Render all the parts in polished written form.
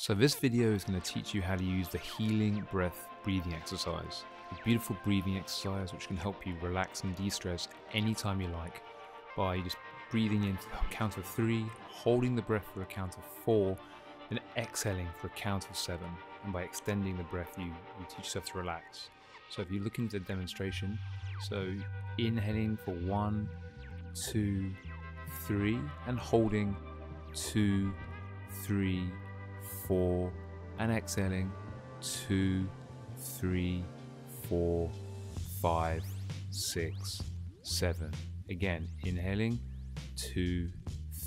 So this video is going to teach you how to use the healing breath breathing exercise. A beautiful breathing exercise which can help you relax and de-stress anytime you like by just breathing in for a count of 3, holding the breath for a count of 4, then exhaling for a count of 7. And by extending the breath, you teach yourself to relax. So if you look into the demonstration, so inhaling for 1, 2, 3, and holding 2, 3, 4, and exhaling 2, 3, 4, 5, 6, 7. Again, inhaling 2,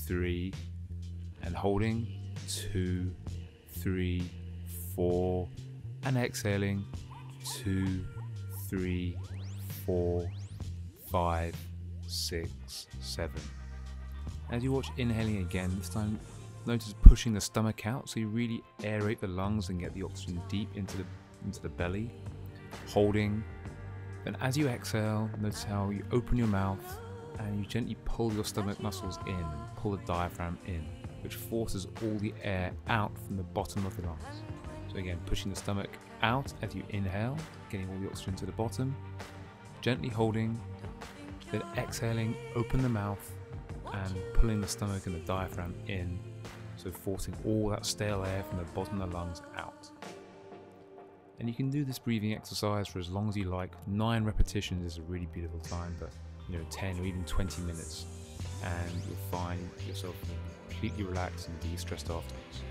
3, and holding 2, 3, 4, and exhaling 2, 3, 4, 5, 6, 7. As you watch inhaling again, this time notice pushing the stomach out, so you really aerate the lungs and get the oxygen deep into the belly. Holding, then as you exhale, notice how you open your mouth and you gently pull your stomach muscles in, pull the diaphragm in, which forces all the air out from the bottom of the lungs. So again, pushing the stomach out as you inhale, getting all the oxygen to the bottom, gently holding, then exhaling, open the mouth and pulling the stomach and the diaphragm in, so forcing all that stale air from the bottom of the lungs out. And you can do this breathing exercise for as long as you like. 9 repetitions is a really beautiful time, but 10 or even 20 minutes, and you'll find yourself completely relaxed and de-stressed afterwards.